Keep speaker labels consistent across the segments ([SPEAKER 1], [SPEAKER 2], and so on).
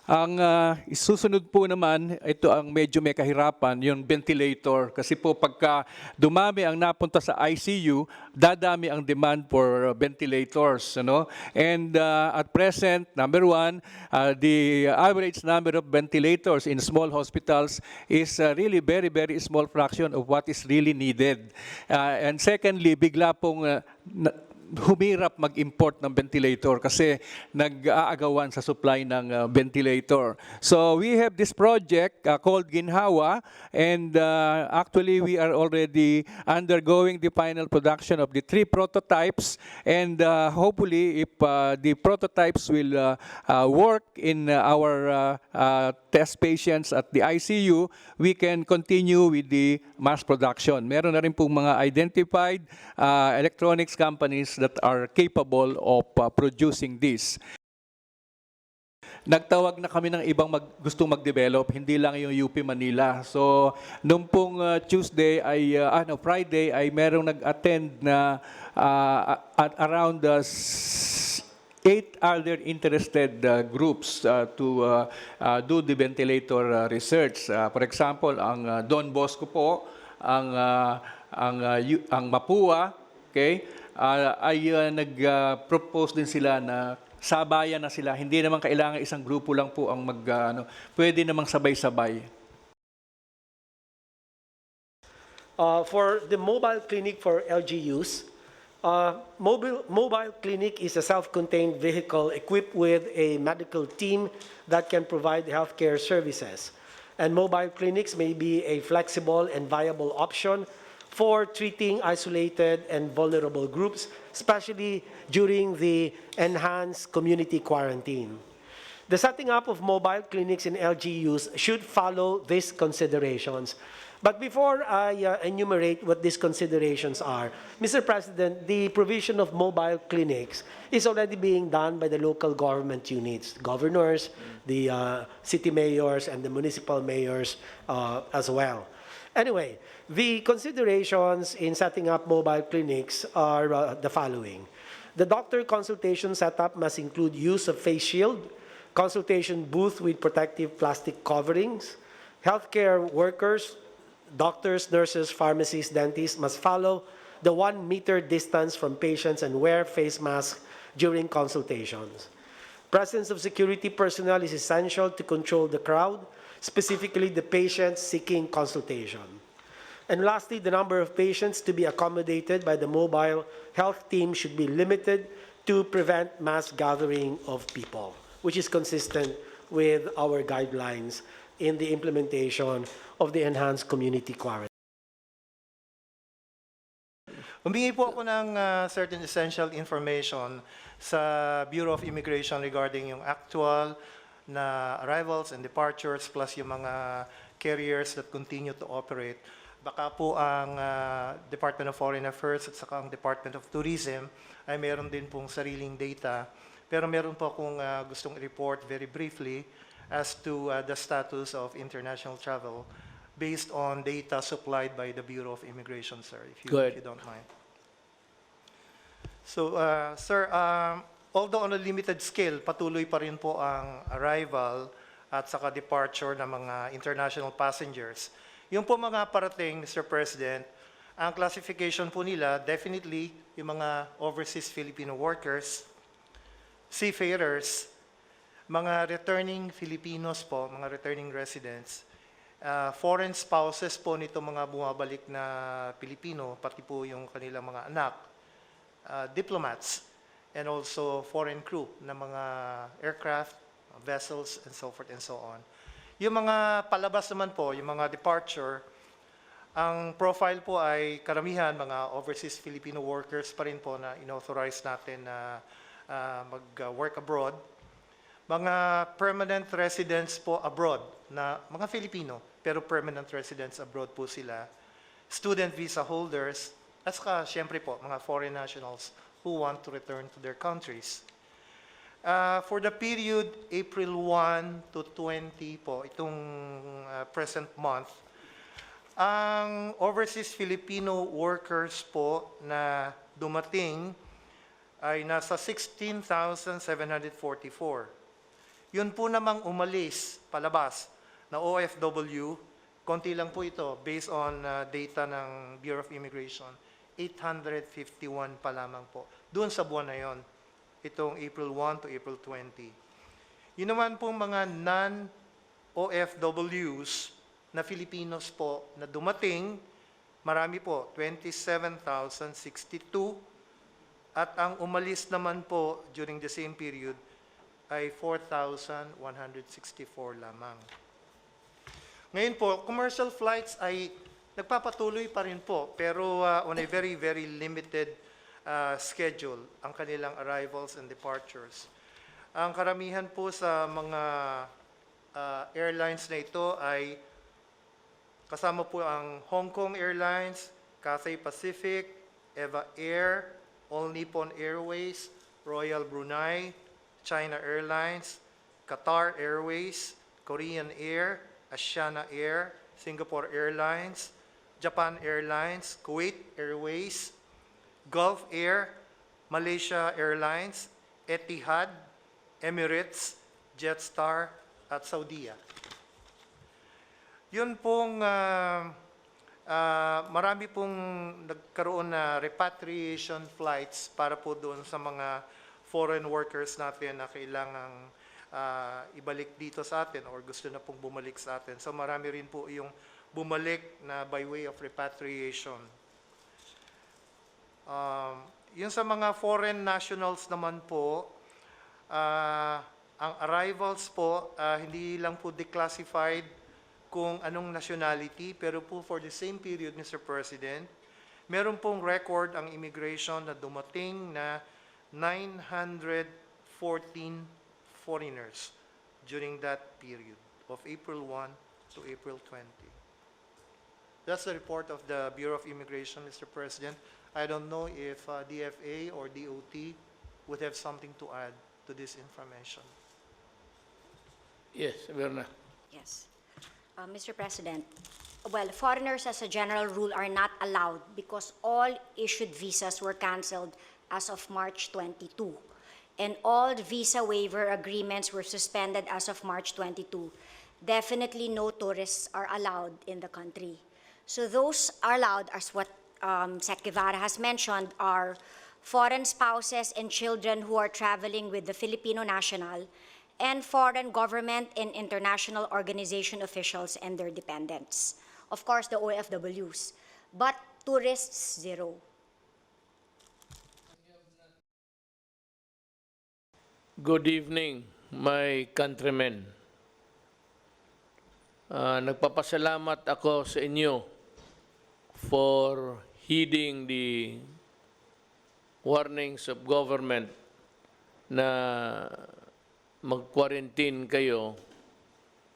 [SPEAKER 1] Ang isusunod po naman, ito ang medyo may kahirapan, yung ventilator. Kasi po pagka dumami ang napunta sa ICU, dadami ang demand for ventilators. Ano? And at present, number one, the average number of ventilators in small hospitals is really very, very small fraction of what is really needed. And secondly, bigla pong humirap mag-import ng ventilator kasi nag-aagawan sa supply ng ventilator. So we have this project called Ginhawa, and actually we are already undergoing the final production of the 3 prototypes, and hopefully if the prototypes will work in our test patients at the ICU, we can continue with the mass production. Meron na rin pong mga identified electronics companies that are capable of producing this. Nagtawag na kami ng ibang gustong mag-develop, hindi lang yung UP Manila. So, nung pong Tuesday ay, Friday ay merong nag-attend na at around 8 other interested groups to do the ventilator research. For example, ang Don Bosco po, ang Mapua, okay, ay nag-propose din sila na sabayan na sila. Hindi naman kailangan isang grupo lang po ang pwede namang sabay-sabay.
[SPEAKER 2] For the mobile clinic for LGUs, mobile clinic is a self-contained vehicle equipped with a medical team that can provide healthcare services. And mobile clinics may be a flexible and viable option for treating isolated and vulnerable groups, especially during the enhanced community quarantine. The setting up of mobile clinics in LGUs should follow these considerations. But before I enumerate what these considerations are, Mr. President, the provision of mobile clinics is already being done by the local government units, governors, the city mayors, and the municipal mayors as well. Anyway, the considerations in setting up mobile clinics are the following. The doctor consultation setup must include use of face shield, consultation booth with protective plastic coverings. Healthcare workers, doctors, nurses, pharmacists, dentists must follow the 1 meter distance from patients and wear face masks during consultations. Presence of security personnel is essential to control the crowd, specifically the patients seeking consultation. And lastly, the number of patients to be accommodated by the mobile health team should be limited to prevent mass gathering of people, which is consistent with our guidelines in the implementation of the enhanced community quarantine.
[SPEAKER 3] Humingi po ako ng certain essential information sa Bureau of Immigration regarding yung actual na arrivals and departures plus yung mga carriers that continue to operate. Baka po ang Department of Foreign Affairs at saka ang Department of Tourism ay meron din pong sariling data. Pero meron po akong gustong report very briefly as to the status of international travel based on data supplied by the Bureau of Immigration, sir, if you don't mind. So, sir, although on a limited scale, patuloy pa rin po ang arrival at saka departure ng mga international passengers. Yung po mga parating, Mr. President, ang classification po nila, definitely yung mga overseas Filipino workers, seafarers, mga returning Filipinos po, mga returning residents, foreign spouses po nito mga bumabalik na Pilipino, pati po yung kanilang mga anak, diplomats, and also foreign crew na mga aircraft, vessels, and so forth and so on. Yung mga palabas naman po, yung mga departure, ang profile po ay karamihan mga overseas Filipino workers pa rin po na inauthorize natin na mag-work abroad. Mga permanent residents po abroad na mga Filipino, pero permanent residents abroad po sila. Student visa holders, at saka siyempre po mga foreign nationals who want to return to their countries. For the period April 1 to 20 po, itong present month, ang overseas Filipino workers po na dumating ay nasa 16,744. Yun po namang umalis, palabas, na OFW, konti lang po ito, based on data ng Bureau of Immigration, 851 pa lamang po. Doon sa buwan na yon, itong April 1 to April 20. Yun naman po mga non-OFWs na Filipinos po na dumating, marami po, 27,062. At ang umalis naman po during the same period ay 4,164 lamang. Ngayon po, commercial flights ay nagpapatuloy pa rin po, pero on a very, very limited schedule ang kanilang arrivals and departures. Ang karamihan po sa mga airlines na ito ay kasama po ang Hong Kong Airlines, Cathay Pacific, Eva Air, All Nippon Airways, Royal Brunei, China Airlines, Qatar Airways, Korean Air, Asiana Air, Singapore Airlines, Japan Airlines, Kuwait Airways, Gulf Air, Malaysia Airlines, Etihad, Emirates, Jetstar, at Saudia. Yun pong marami pong nagkaroon na repatriation flights para po doon sa mga foreign workers natin na kailangang ibalik dito sa atin or gusto na pong bumalik sa atin. So marami rin po yung bumalik na by way of repatriation. Yun sa mga foreign nationals naman po, ang arrivals po, hindi lang po declassified kung anong nationality, pero po for the same period, Mr. President, meron pong record ang immigration na dumating na 914 foreigners during that period of April 1 to April 20. That's the report of the Bureau of Immigration, Mr. President. I don't know if DFA or DOT would have something to add to this information.
[SPEAKER 4] Yes, Verna.
[SPEAKER 5] Yes. Mr. President, well, foreigners as a general rule are not allowed because all issued visas were canceled as of March 22. And all visa waiver agreements were suspended as of March 22. Definitely no tourists are allowed in the country. So those are allowed, as what Sec. Guevara has mentioned, are foreign spouses and children who are traveling with the Filipino national, and foreign government and international organization officials and their dependents. Of course, the OFWs. But tourists, zero.
[SPEAKER 4] Good evening, my countrymen. Nagpapasalamat ako sa inyo for heeding the warnings of government na mag-quarantine kayo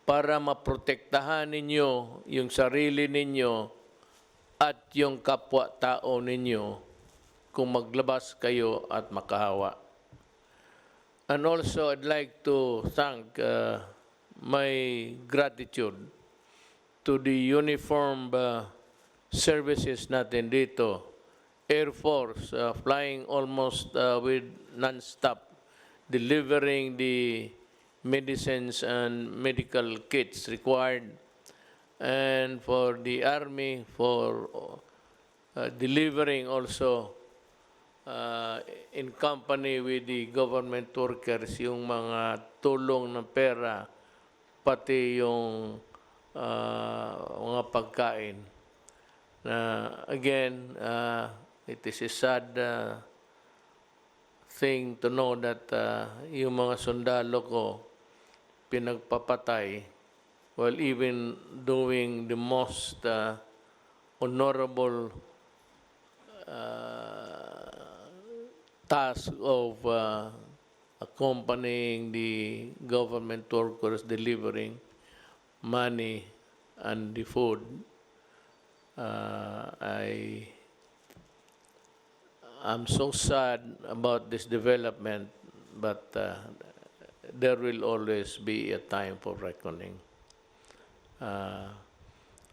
[SPEAKER 4] para maprotektahan ninyo yung sarili ninyo at yung kapwa-tao ninyo kung maglabas kayo at makahawa. And also, I'd like to thank my gratitude to the uniformed services natin dito. Air Force, flying almost with non-stop, delivering the medicines and medical kits required, and for the Army for delivering also in company with the government workers yung mga tulong ng pera, pati yung mga pagkain. Again, it is a sad thing to know that yung mga sundalo ko pinagpapatay while even doing the most honorable task of accompanying the government workers delivering money and the food. I'm so sad about this development, but there will always be a time for reckoning.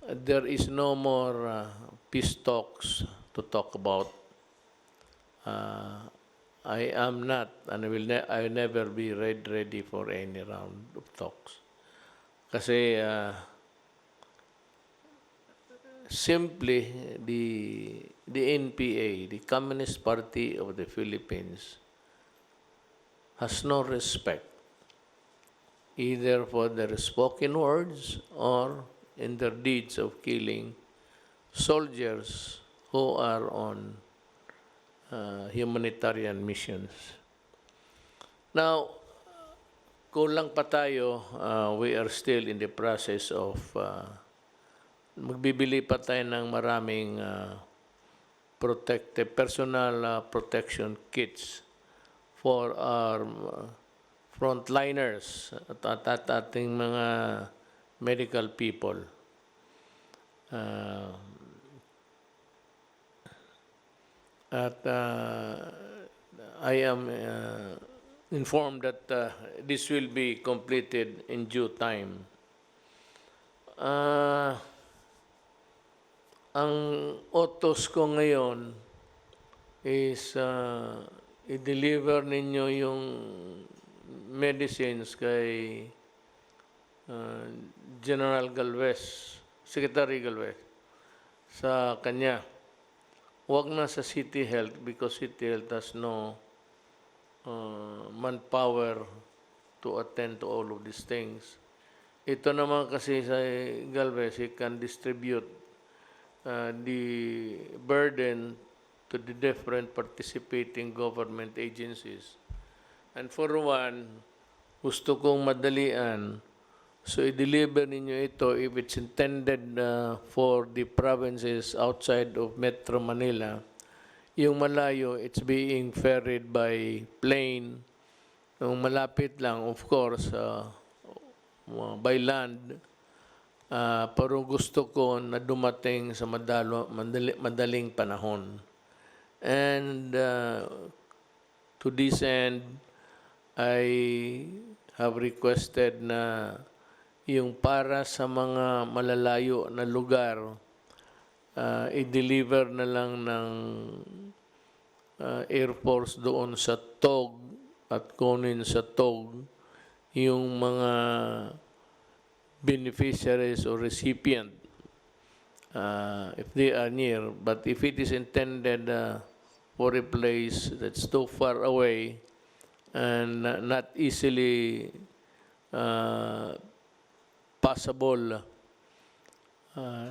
[SPEAKER 4] There is no more peace talks to talk about. I am not, and I will never be ready for any round of talks. Kasi simply the NPA, the Communist Party of the Philippines, has no respect either for their spoken words or in their deeds of killing soldiers who are on humanitarian missions. Now, kulang pa tayo, we are still in the process of magbibili pa tayo ng maraming personal protection kits for our frontliners at ating mga medical people. I am informed that this will be completed in due time. Ang utos ko ngayon is i-deliver ninyo yung medicines kay General Galvez, Secretary Galvez, sa kanya. Huwag na sa City Health because City Health has no manpower to attend to all of these things. Ito naman kasi sa Galvez, he can distribute the burden to the different participating government agencies. And for one, gusto kong madalian, so i-deliver ninyo ito if it's intended for the provinces outside of Metro Manila. Yung malayo, it's being ferried by plane. Yung malapit lang, of course, by land. Pero gusto ko na dumating sa madaling panahon. And to this end, I have requested na yung para sa mga malalayo na lugar, i-deliver na lang ng Air Force doon sa TOG at kunin sa TOG yung mga beneficiaries or recipient if they are near. But if it is intended for a place that's too far away and not easily possible,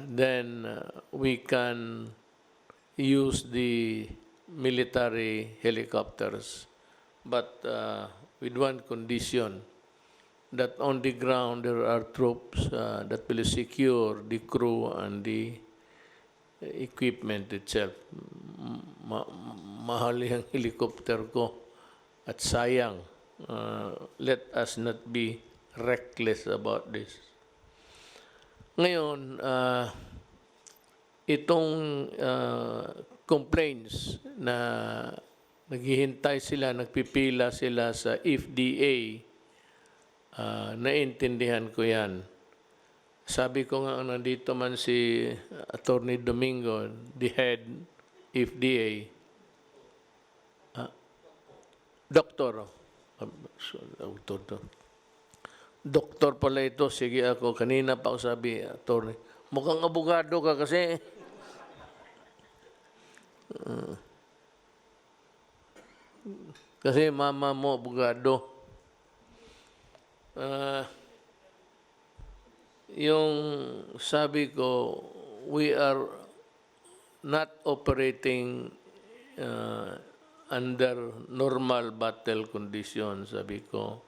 [SPEAKER 4] then we can use the military helicopters, but with one condition, that on the ground there are troops that will secure the crew and the equipment itself. Mahal yung helicopter ko at sayang. Let us not be reckless about this. Ngayon, itong complaints na naghihintay sila, nagpipila sila sa FDA, naintindihan ko yan. Sabi ko nga, nandito man si Attorney Domingo, the head FDA, Doktor pala ito, sige ako, kanina pa ako sabi, Attorney, mukhang abogado ka kasi. Kasi mama mo, abogado. Yung sabi ko, we are not operating under normal battle conditions, sabi ko.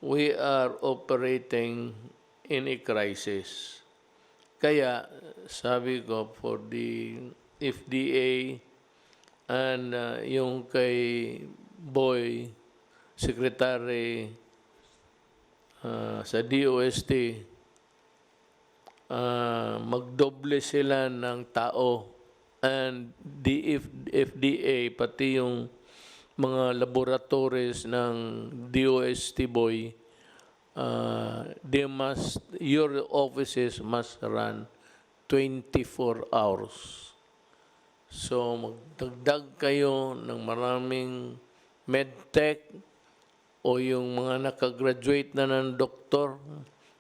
[SPEAKER 4] We are operating in a crisis. Kaya, sabi ko, for the FDA and yung kay Boy, Secretary sa DOST, magdoble sila ng tao, and the FDA, pati yung mga laboratories ng DOST Boy, your offices must run 24 hours. So magdagdag kayo ng maraming medtech o yung mga nakagraduate na ng doktor,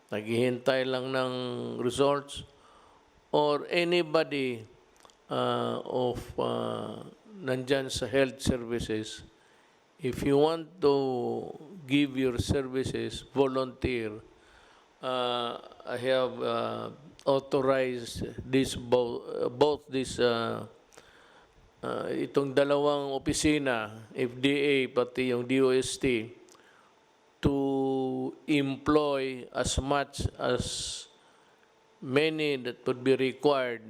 [SPEAKER 4] naghihintay lang ng results, or anybody nandyan sa health services, if you want to give your services, volunteer, I have authorized this both this itong dalawang opisina, FDA pati yung DOST, to employ as much as many that would be required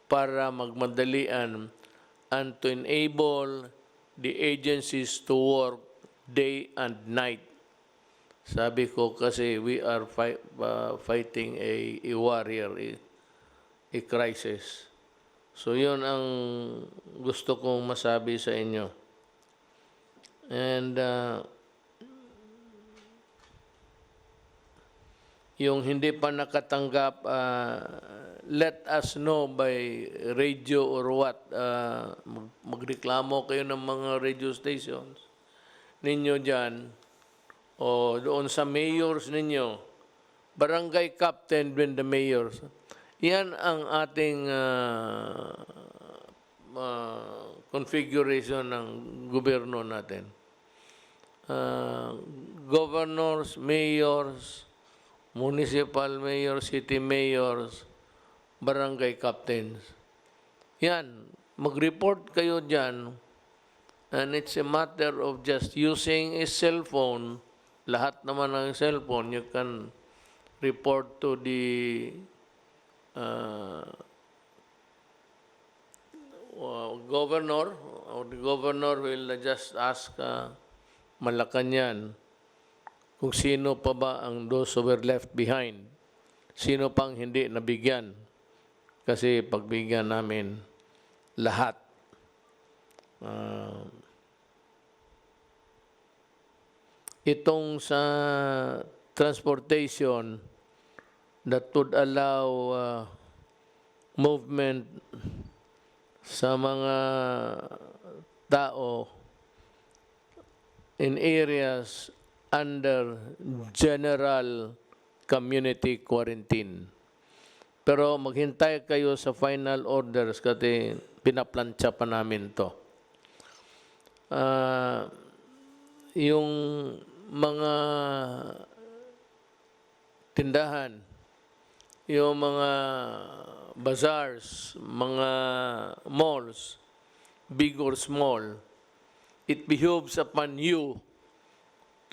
[SPEAKER 4] para magmadalian and to enable the agencies to work day and night. Sabi ko kasi we are fighting a war here, a crisis. So yun ang gusto kong masabi sa inyo. And yung hindi pa nakatanggap, let us know by radio or what. Magreklamo kayo ng mga radio stations ninyo dyan o doon sa mayors ninyo, barangay captain when the mayors. Yan ang ating configuration ng gobyerno natin. Governors, mayors, municipal mayors, city mayors, barangay captains. Yan, mag-report kayo dyan, and it's a matter of just using a cell phone. Lahat naman ng cellphone, you can report to the governor, or the governor will just ask Malacañang kung sino pa ba ang those who were left behind. Sino pang hindi nabigyan. Kasi pagbigyan namin lahat. Itong sa transportation that would allow movement sa mga tao in areas under general community quarantine. Pero maghintay kayo sa final orders kasi pinaplansya pa namin to. Yung mga tindahan, yung mga bazaars, mga malls, big or small, it behoves upon you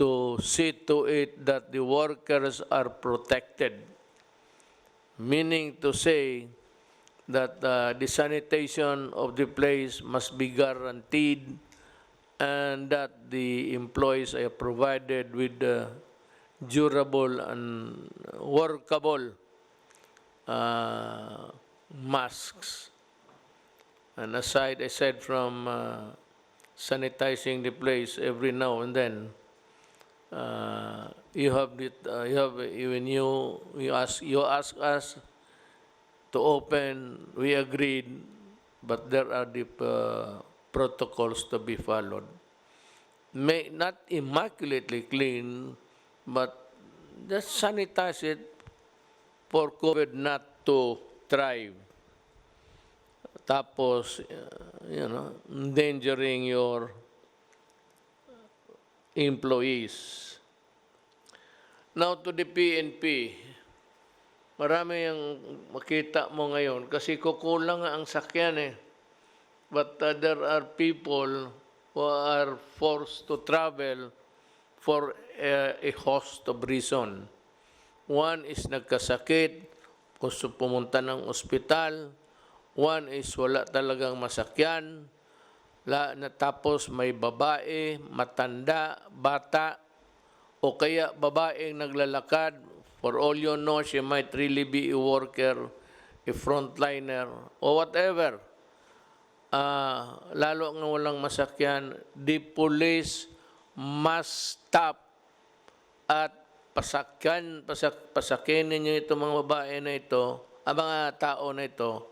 [SPEAKER 4] to see to it that the workers are protected. Meaning to say that the sanitation of the place must be guaranteed and that the employees are provided with durable and workable masks. And aside from sanitizing the place every now and then, you ask us to open, we agreed, but there are the protocols to be followed. May not immaculately clean, but just sanitize it for COVID not to thrive. Tapos, endangering your employees. Now to the PNP, marami yung makita mo ngayon kasi kukulang ang sakyan eh. But there are people who are forced to travel for a host of reason. One is nagkasakit, gusto pumunta ng ospital. One is wala talagang masakyan. Tapos may babae, matanda, bata, o kaya babaeng naglalakad. For all you know, she might really be a worker, a frontliner, or whatever. Lalo nga walang masakyan, the police must stop at pasakin ninyo itong mga babae na ito, ang mga tao na ito,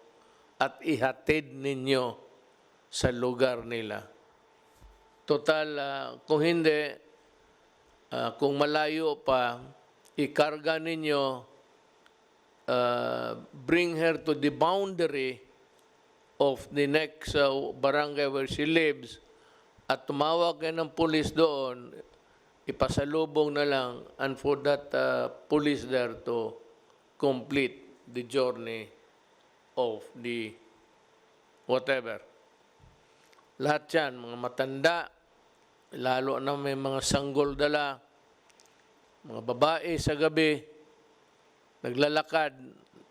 [SPEAKER 4] at ihatid ninyo sa lugar nila. Total, kung hindi, kung malayo pa, ikarga ninyo, bring her to the boundary of the next barangay where she lives at tumawag kayo ng police doon, ipasalubong na lang and for that police there to complete the journey of the whatever. Lahat yan, mga matanda, lalo na may mga sanggol dala, mga babae sa gabi, naglalakad,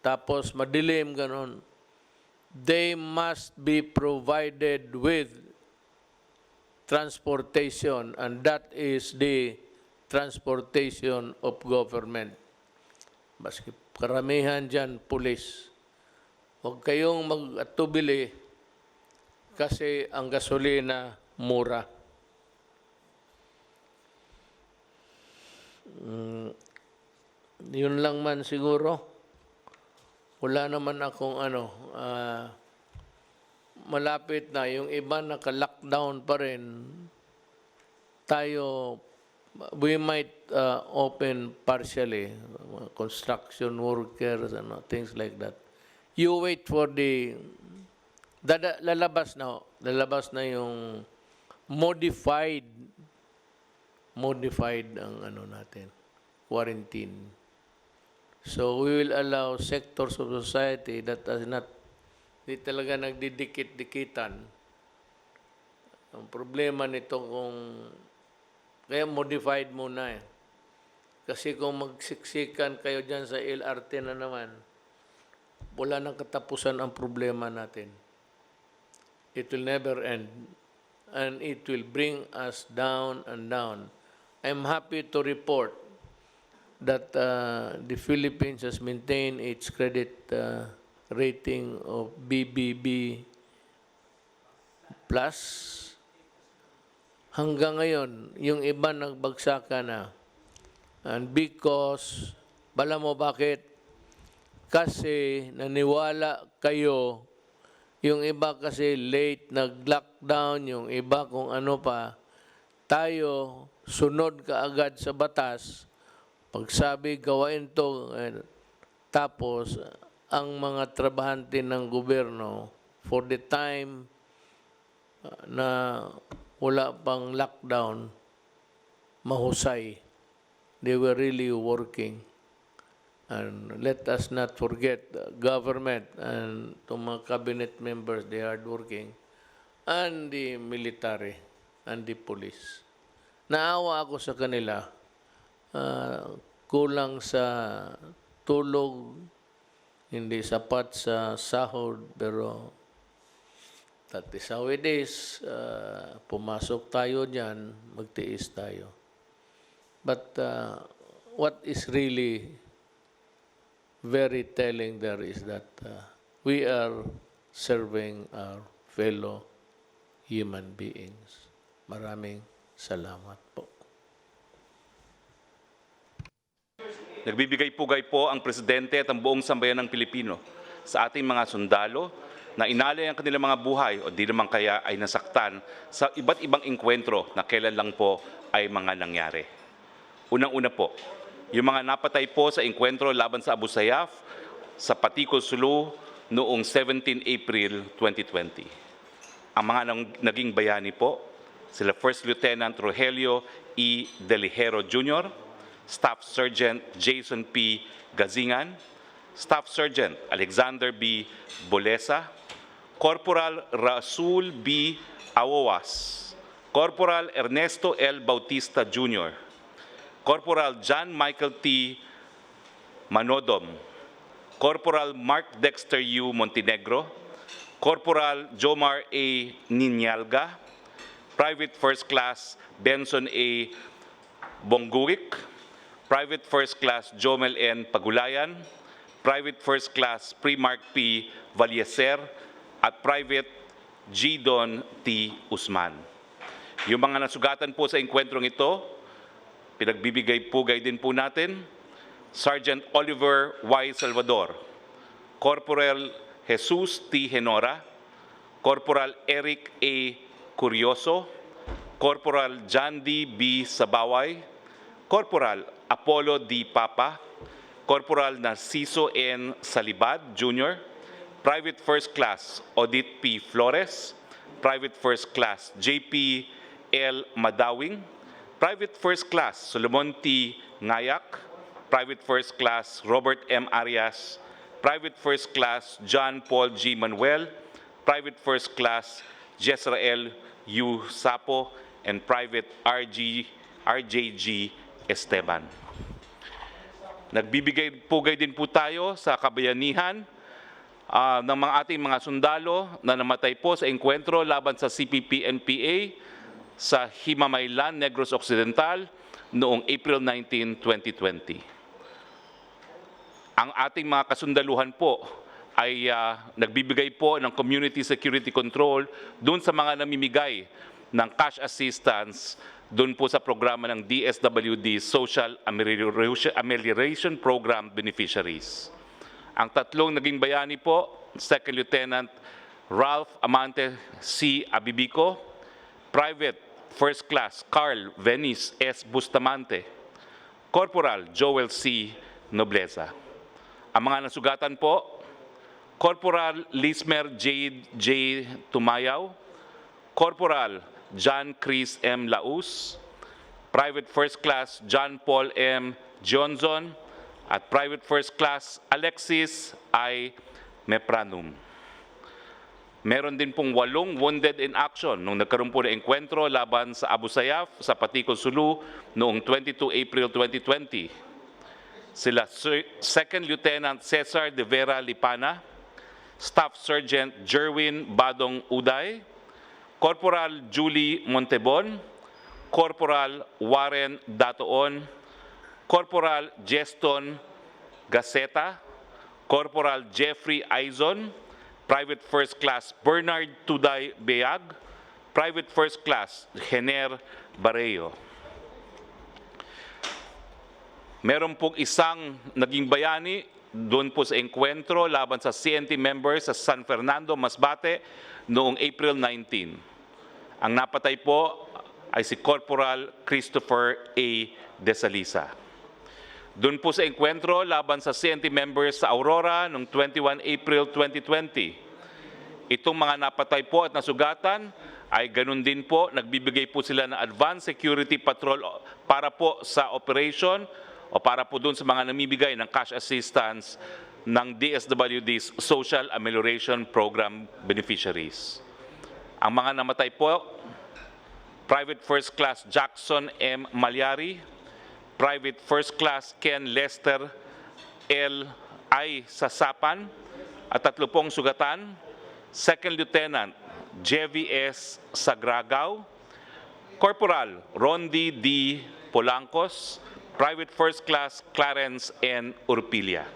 [SPEAKER 4] tapos madilim, ganon. They must be provided with transportation, and that is the transportation of government. Baski karamihan dyan, pulis. Huwag kayong mag-atubili kasi ang gasolina mura. Yun lang man siguro. Wala naman akong malapit na. Yung iba naka-lockdown pa rin. Tayo, we might open partially. Construction workers and things like that. You wait for the... Lalabas na yung modified ang natin, quarantine. So we will allow sectors of society that are not, di talaga nagdidikit-dikitan. Ang problema nito kaya modified muna eh. Kasi kung magsiksikan kayo dyan sa LRT na naman, wala nang katapusan ang problema natin. It will never end. And it will bring us down and down. I'm happy to report that the Philippines has maintained its credit rating of BBB plus. Hanggang ngayon, yung iba nagbagsakan na. And because, bala mo bakit? Kasi naniwala kayo, yung iba kasi late nag-lockdown, yung iba kung ano pa, tayo sunod kaagad sa batas, pagsabi gawain to, tapos ang mga trabahante ng gobyerno, for the time na wala pang lockdown, mahusay. They were really working. And let us not forget government and to mga cabinet members, they are working, and the military and the police. Naawa ako sa kanila, kulang sa tulog, hindi sapat sa sahod, pero that is how it is. Pumasok tayo dyan, magtiis tayo. But what is really very telling there is that we are serving our fellow human beings. Maraming salamat po.
[SPEAKER 6] Nagbibigay pugay po ang Presidente at ang buong sambayan ng Pilipino sa ating mga sundalo na inalay ang kanilang mga buhay o di naman kaya ay nasaktan sa iba't ibang engkwentro na kailan lang po ay mga nangyari. Unang-una po, yung mga napatay po sa engkwentro laban sa Abu Sayyaf sa Paticol, Sulu noong 17 April 2020. Ang mga naging bayani po, sila First Lieutenant Rogelio E. Delihero Jr., Staff Sergeant Jason P. Gazingan, Staff Sergeant Alexander B. Bolesa, Corporal Rasul B. Awowas, Corporal Ernesto L. Bautista Jr., Corporal John Michael T. Manodom, Corporal Mark Dexter U. Montenegro, Corporal Jomar A. Ninyalga, Private First Class Benson A. Bongurik, Private First Class Jomel N. Pagulayan, Private First Class Primark P. Valleser, at Private G. Don T. Usman. Yung mga nasugatan po sa engkwentrong ito, pinagbibigay pugay din po natin, Sergeant Oliver Y. Salvador, Corporal Jesus T. Henora, Corporal Eric A. Curioso, Corporal John D. B. Sabaway, Corporal Apollo D. Papa, Corporal Narciso N. Salibad Jr., Private First Class Odit P. Flores, Private First Class JP L. Madawing, Private First Class Solomon T. Ngayak, Private First Class Robert M. Arias, Private First Class John Paul G. Manuel, Private First Class Jezrael U. Sapo, and Private RJG Esteban. Nagbibigay pugay din po tayo sa kabayanihan ng mga ating mga sundalo na namatay po sa engkwentro laban sa CPP-NPA sa Himamaylan, Negros Occidental noong April 19, 2020. Ang ating mga kasundaluhan po ay nagbibigay po ng community security control doon sa mga namimigay ng cash assistance doon po sa programa ng DSWD Social Amelioration Program beneficiaries. Ang tatlong naging bayani po, Second Lieutenant Ralph Amante C. Abibico, Private First Class Carl Venice S. Bustamante, Corporal Joel C. Nobleza. Ang mga nasugatan po, Corporal Lismer J. Tumayaw, Corporal John Chris M. Laus, Private First Class John Paul M. Johnson, at Private First Class Alexis I. Mepranum. Meron din pong 8 wounded in action nung nagkaroon po ng engkwentro laban sa Abu Sayyaf sa Patikon, Sulu noong 22 April 2020. Sila Second Lieutenant Cesar de Vera Lipana, Staff Sergeant Jerwin Badong Uday, Corporal Julie Montebon, Corporal Warren Datoon, Corporal Jeston Gaceta, Corporal Jeffrey Aizon, Private First Class Bernard Tuday Beag, Private First Class Jener Bareo. Meron pong isang naging bayani doon po sa engkwentro laban sa CNT members sa San Fernando, Masbate noong April 19. Ang napatay po ay si Corporal Christopher A. Desalisa. Doon po sa engkwentro laban sa CNT members sa Aurora noong 21 April 2020. Itong mga napatay po at nasugatan ay ganun din po, nagbibigay po sila ng advanced security patrol para po sa operation o para po doon sa mga namibigay ng cash assistance ng DSWD's Social Amelioration Program beneficiaries. Ang mga namatay po, Private First Class Jackson M. Malyari, Private First Class Ken Lester L. I. Sasapan, at 3 pong sugatan, Second Lieutenant JVS Sagragaw, Corporal Rondi D. Polancos, Private First Class Clarence N. Urpilia.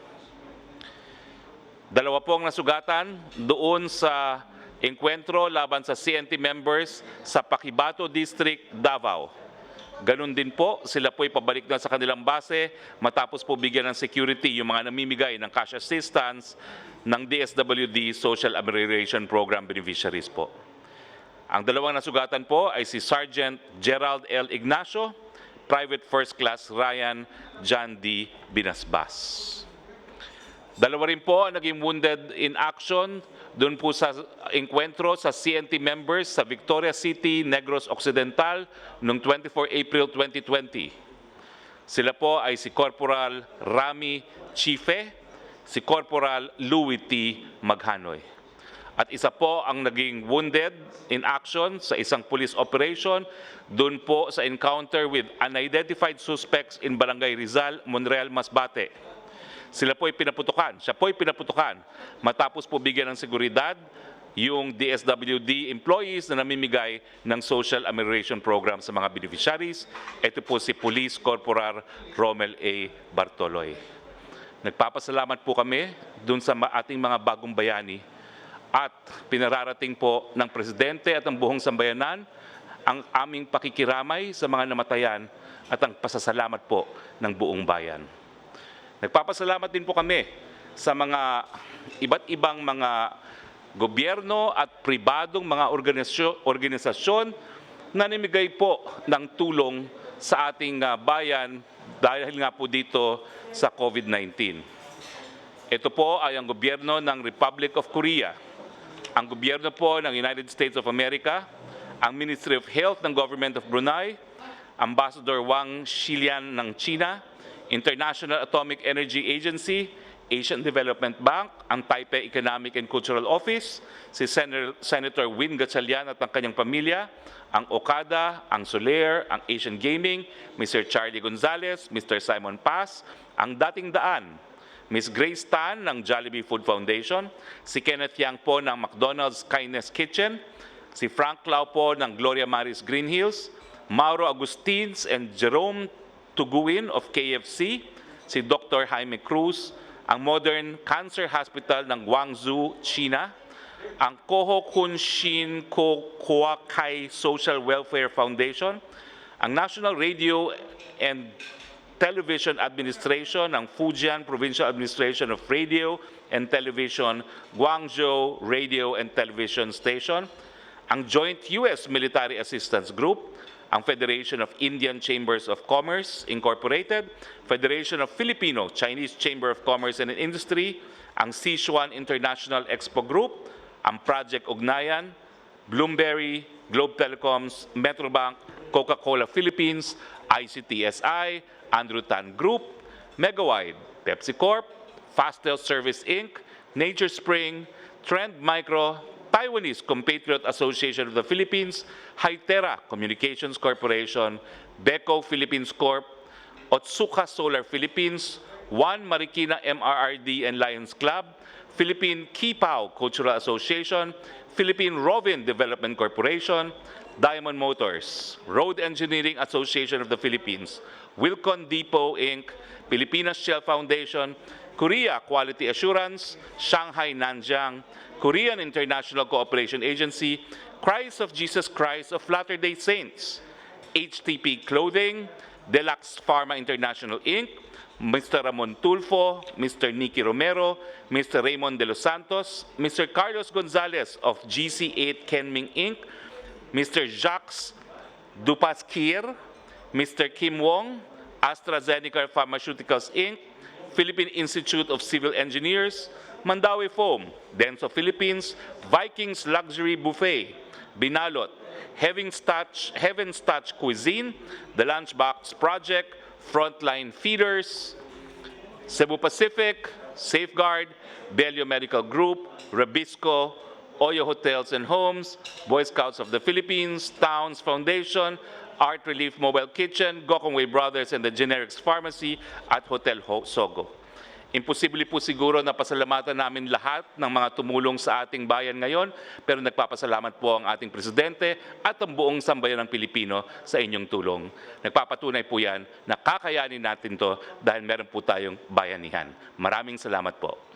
[SPEAKER 6] 2 pong nasugatan doon sa engkwentro laban sa CNT members sa Paquibato District, Davao. Ganun din po, sila po'y pabalik na sa kanilang base matapos po bigyan ng security yung mga namimigay ng cash assistance ng DSWD Social Amelioration Program beneficiaries po. Ang 2 nasugatan po ay si Sergeant Gerald L. Ignacio, Private First Class Ryan John D. Binasbas. 2 rin po naging wounded in action doon po sa engkwentro sa CNT members sa Victoria City, Negros Occidental noong 24 April 2020. Sila po ay si Corporal Rami Chife, si Corporal Louis T. Maghanoy. At isa po ang naging wounded in action sa isang police operation doon po sa encounter with unidentified suspects in Barangay Rizal, Monreal, Masbate. Sila po'y pinaputukan, siya po'y pinaputukan matapos po bigyan ng seguridad yung DSWD employees na namimigay ng Social Amelioration Program sa mga beneficiaries. Ito po si Police Corporal Romel A. Bartoloy. Nagpapasalamat po kami dun sa ating mga bagong bayani at pinararating po ng Presidente at ng buong sambayanan ang aming pakikiramay sa mga namatayan at ang pasasalamat po ng buong bayan. Nagpapasalamat din po kami sa mga iba't ibang mga gobyerno at pribadong mga organisasyon na namigay po ng tulong sa ating bayan dahil nga po dito sa COVID-19. Ito po ay ang gobyerno ng Republic of Korea, ang gobyerno po ng United States of America, ang Ministry of Health ng Government of Brunei, Ambassador Wang Xilian ng China, International Atomic Energy Agency, Asian Development Bank, ang Taipei Economic and Cultural Office, si Senator Win Gatchalian at ang kanyang pamilya, ang Okada, ang Soler, ang Asian Gaming, Mr. Charlie Gonzalez, Mr. Simon Paz, ang Dating Daan, Ms. Grace Tan ng Jollibee Food Foundation, si Kenneth Yang po ng McDonald's Kindness Kitchen, si Frank Lau po ng Gloria Maris Green Hills, Mauro Agustins and Jerome Tuguin of KFC, si Dr. Jaime Cruz, ang Modern Cancer Hospital ng Guangzhou, China, ang Koho Kunshin Kokuakai Social Welfare Foundation, ang National Radio and Television Administration ng Fujian Provincial Administration of Radio and Television, Guangzhou Radio and Television Station, ang Joint U.S. Military Assistance Group, ang Federation of Indian Chambers of Commerce Incorporated, Federation of Filipino-Chinese Chamber of Commerce and Industry, ang Sichuan International Expo Group, ang Project Ugnayan, Bloomberry, Globe Telecoms, Metrobank, Coca-Cola Philippines, ICTSI, Andrew Tan Group, Megawide, Pepsi Corp, Fastel Service Inc., Nature Spring, Trend Micro, Taiwanese Compatriot Association of the Philippines, Hytera Communications Corporation, Beco Philippines Corp., Otsuka Solar Philippines, One Marikina MRRD and Lions Club, Philippine Kipao Cultural Association, Philippine Rovin Development Corporation, Diamond Motors, Road Engineering Association of the Philippines, Wilcon Depot Inc., Pilipinas Shell Foundation, Korea Quality Assurance, Shanghai Nanjiang, Korean International Cooperation Agency, Christ of Jesus Christ of Latter-day Saints, HTP Clothing, Deluxe Pharma International Inc., Mr. Ramon Tulfo, Mr. Nicky Romero, Mr. Raymond De Los Santos, Mr. Carlos Gonzalez of GC8 Kenming Inc., Mr. Jacques Dupasquier, Mr. Kim Wong, AstraZeneca Pharmaceuticals Inc., Philippine Institute of Civil Engineers, Mandawi Foam, Denso Philippines, Vikings Luxury Buffet, Binalot, Heaven's Touch Cuisine, The Lunchbox Project, Frontline Feeders, Cebu Pacific, Safeguard, Bello Medical Group, Rabisco, Oyo Hotels and Homes, Boy Scouts of the Philippines, Towns Foundation, Art Relief Mobile Kitchen, Gokongwei Brothers and the Generics Pharmacy at Hotel Sogo. Imposible po siguro na pasalamatan namin lahat ng mga tumulong sa ating bayan ngayon, pero nagpapasalamat po ang ating Presidente at ang buong sambayan ng Pilipino sa inyong tulong. Nagpapatunay po yan na kakayanin natin to dahil meron po tayong bayanihan. Maraming salamat po.